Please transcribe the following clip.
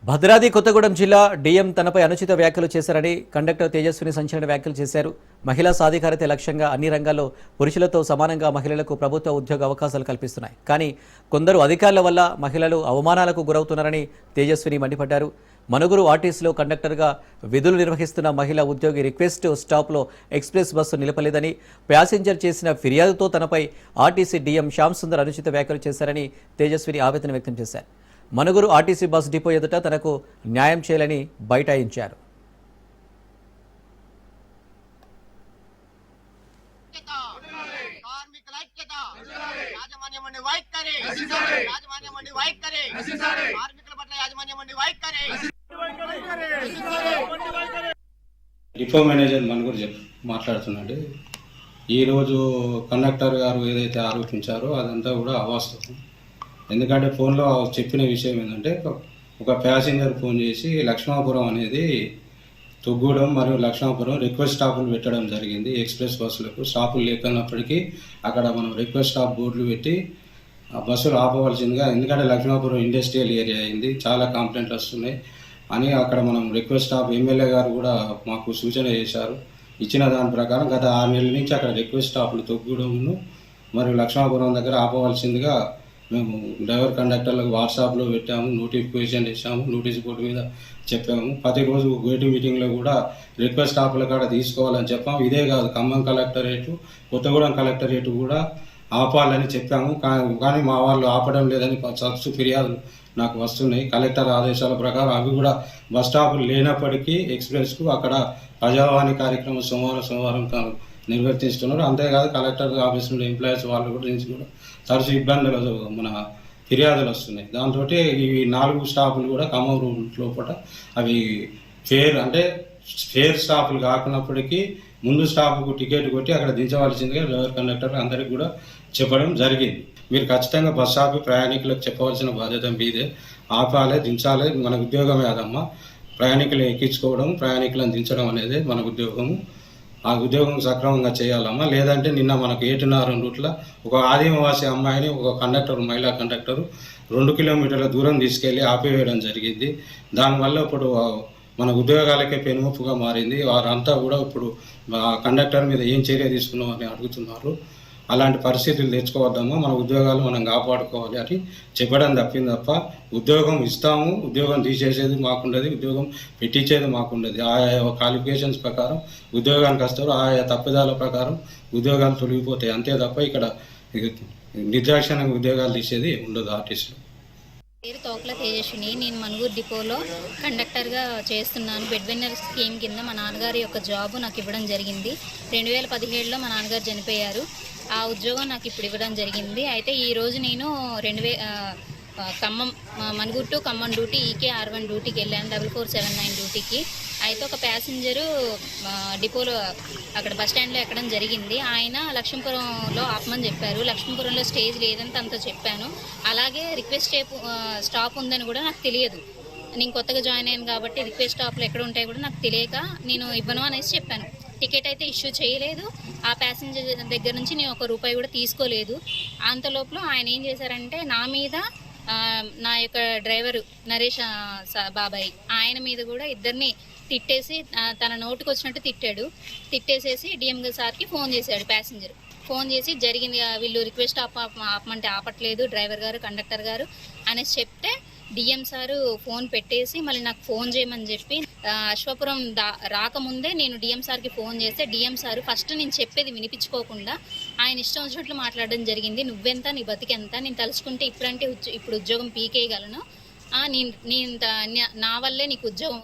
భద్రాద్రి కొత్తగూడెం జిల్లా డీఎం తనపై అనుచిత వ్యాఖ్యలు చేశారని కండక్టర్ తేజస్విని సంచలన వ్యాఖ్యలు చేశారు. మహిళా సాధికారత లక్ష్యంగా అన్ని రంగాల్లో పురుషులతో సమానంగా మహిళలకు ప్రభుత్వ ఉద్యోగ అవకాశాలు కల్పిస్తున్నాయి. కానీ కొందరు అధికారుల వల్ల మహిళలు అవమానాలకు గురవుతున్నారని తేజస్విని మండిపడ్డారు. మనుగురు ఆర్టీసీలో కండక్టర్గా విధులు నిర్వహిస్తున్న మహిళా ఉద్యోగి రిక్వెస్ట్ స్టాప్లో ఎక్స్ప్రెస్ బస్సు నిలపలేదని, ప్యాసింజర్ చేసిన ఫిర్యాదుతో తనపై ఆర్టీసీ డీఎం శ్యామ్ సుందర్ అనుచిత వ్యాఖ్యలు చేశారని తేజస్విని ఆవేదన వ్యక్తం చేశారు. మనుగురు ఆర్టీసీ బస్ డిపో ఎదుట తనకు న్యాయం చేయాలని బైఠాయించారు. డిపో మేనేజర్ మనుగురు మాట్లాడుతున్నాడు. ఈరోజు కండక్టర్ గారు ఏదైతే ఆరోపించారో అదంతా కూడా అవాస్తవం. ఎందుకంటే ఫోన్లో చెప్పిన విషయం ఏంటంటే, ఒక ప్యాసింజర్ ఫోన్ చేసి లక్ష్మాపురం అనేది తొగ్గూడెం మరియు లక్ష్మాపురం రిక్వెస్ట్ స్టాపులు పెట్టడం జరిగింది. ఎక్స్ప్రెస్ బస్సులకు స్టాపులు లేకున్నప్పటికీ అక్కడ మనం రిక్వెస్ట్ స్టాప్ బోర్డులు పెట్టి బస్సులు ఆపవలసిందిగా, ఎందుకంటే లక్ష్మాపురం ఇండస్ట్రియల్ ఏరియా అయింది, చాలా కంప్లైంట్లు వస్తున్నాయి అని అక్కడ మనం రిక్వెస్ట్ స్టాప్ ఎమ్మెల్యే గారు కూడా మాకు సూచన చేశారు. ఇచ్చిన దాని ప్రకారం గత 6 నెలల నుంచి అక్కడ రిక్వెస్ట్ స్టాపులు తొగ్గూడెంను మరియు లక్ష్మాపురం దగ్గర ఆపవలసిందిగా మేము డ్రైవర్ కండక్టర్లకు వాట్సాప్లో పెట్టాము, నోటిఫికేషన్ ఇచ్చాము, నోటీస్ బోర్డు మీద చెప్పాము. ప్రతిరోజు గేటు మీటింగ్లో కూడా రిక్వెస్ట్ స్టాపుల కాడ తీసుకోవాలని చెప్పాము. ఇదే కాదు, ఖమ్మం కలెక్టరేటు, కొత్తగూడెం కలెక్టరేటు కూడా ఆపాలని చెప్పాము. కానీ మా వాళ్ళు ఆపడం లేదని సబ్సు ఫిర్యాదులు నాకు వస్తున్నాయి. కలెక్టర్ ఆదేశాల ప్రకారం అవి కూడా బస్ స్టాపులు లేనప్పటికీ ఎక్స్ప్రెస్కు అక్కడ ప్రజావాణి కార్యక్రమం సోమవారం నిర్వర్తిస్తున్నారు. అంతేకాదు కలెక్టర్ ఆఫీస్ నుండి ఎంప్లాయీస్ వాళ్ళు కూడా నుంచి కూడా తరచు ఇబ్బందులు ఫిర్యాదులు వస్తున్నాయి. దాంతో ఈ 4 స్టాపులు కూడా ఖమ్మం రూట్ లోపల అవి ఫేర్ స్టాపులు కాకున్నప్పటికీ ముందు స్టాప్కు టికెట్ కొట్టి అక్కడ దించవలసిందిగా డ్రైవర్ కండక్టర్ అందరికి కూడా చెప్పడం జరిగింది. మీరు ఖచ్చితంగా బస్ స్టాప్ ప్రయాణికులకు చెప్పవలసిన బాధ్యత మీదే. ఆపాలే, దించాలి, మన ఉద్యోగమే అదమ్మా. ప్రయాణికులు ఎక్కించుకోవడం, ప్రయాణికులను దించడం అనేది మన ఉద్యోగము. ఆ ఉద్యోగం సక్రమంగా చేయాలమ్మా. లేదంటే నిన్న మనకు 7 రూట్ల ఒక ఆదివాసీ అమ్మాయిని ఒక కండక్టర్, మహిళా కండక్టర్ 2 కిలోమీటర్ల దూరం తీసుకెళ్ళి ఆపివేయడం జరిగింది. దానివల్ల ఇప్పుడు మన ఉద్యోగాలకే పెనుముప్పుగా మారింది. వారంతా కూడా ఇప్పుడు కండక్టర్ మీద ఏం చర్య తీసుకున్నామని అడుగుతున్నారు. అలాంటి పరిస్థితులు తెచ్చుకోవద్దమ్మా, మన ఉద్యోగాలు మనం కాపాడుకోవాలి అని చెప్పడం తప్ప ఉద్యోగం ఇస్తాము, ఉద్యోగం తీసేసేది మాకుండదు, ఉద్యోగం పెట్టించేది మాకుండదు. ఆయా క్వాలిఫికేషన్స్ ప్రకారం ఉద్యోగానికి వస్తారు, ఆయా తప్పిదాల ప్రకారం ఉద్యోగాలు తొలగిపోతాయి. అంతే తప్ప ఇక్కడ నిర్దాక్షిణ్యంగా ఉద్యోగాలు తీసేది ఉండదు ఆర్టీసీలో. పేరు తోకల తేజస్విని. నేను మనుగురు డిపోలో కండక్టర్గా చేస్తున్నాను. బెడ్ విన్నర్ స్కీమ్ కింద మా నాన్నగారి యొక్క జాబు నాకు ఇవ్వడం జరిగింది. 2017లో మా నాన్నగారు చనిపోయారు. ఆ ఉద్యోగం నాకు ఇప్పుడు ఇవ్వడం జరిగింది. అయితే ఈరోజు నేను ఖమ్మం మనుగురు టు ఖమ్మం డ్యూటీ ఈకే R1 డ్యూటీకి వెళ్ళాను, 4479 డ్యూటీకి. అయితే ఒక ప్యాసింజరు డిపోలో అక్కడ బస్ స్టాండ్లో ఎక్కడం జరిగింది. ఆయన లక్ష్మీపురంలో ఆపమని చెప్పారు. లక్ష్మీపురంలో స్టేజ్ లేదని తనతో చెప్పాను. అలాగే రిక్వెస్ట్ స్టాప్ ఉందని కూడా నాకు తెలియదు. నేను కొత్తగా జాయిన్ అయ్యాను కాబట్టి రిక్వెస్ట్ స్టాప్లు ఎక్కడ ఉంటాయో కూడా నాకు తెలియక నేను ఇవ్వను అనేసి చెప్పాను. టికెట్ అయితే ఇష్యూ చేయలేదు. ఆ ప్యాసింజర్ దగ్గర నుంచి నేను ₹1 కూడా తీసుకోలేదు. అంతలోపల ఆయన ఏం చేశారంటే నా మీద, నా యొక్క డ్రైవరు నరేష్ బాబాయ్ ఆయన మీద కూడా ఇద్దరిని తిట్టేసి తన నోటుకు వచ్చినట్టు తిట్టేసేసి డిఎం సార్కి ఫోన్ చేశాడు. ప్యాసింజర్ ఫోన్ చేసి జరిగింది, వీళ్ళు రిక్వెస్ట్ ఆపమంటే ఆపట్లేదు డ్రైవర్ గారు, కండక్టర్ గారు అనేసి చెప్తే డిఎం సారు ఫోన్ పెట్టేసి మళ్ళీ నాకు ఫోన్ చేయమని చెప్పి అశ్వపురం రాకముందే నేను డిఎం సార్కి ఫోన్ చేస్తే డిఎం సారు ఫస్ట్ నేను చెప్పేది వినిపించుకోకుండా ఆయన ఇష్టం వచ్చినట్లు మాట్లాడడం జరిగింది. నువ్వెంత, నీ బతికెంత, నేను తలుచుకుంటే ఇప్పుడు ఉద్యోగం పీకేయగలను, నా వల్లే నీకు ఉద్యోగం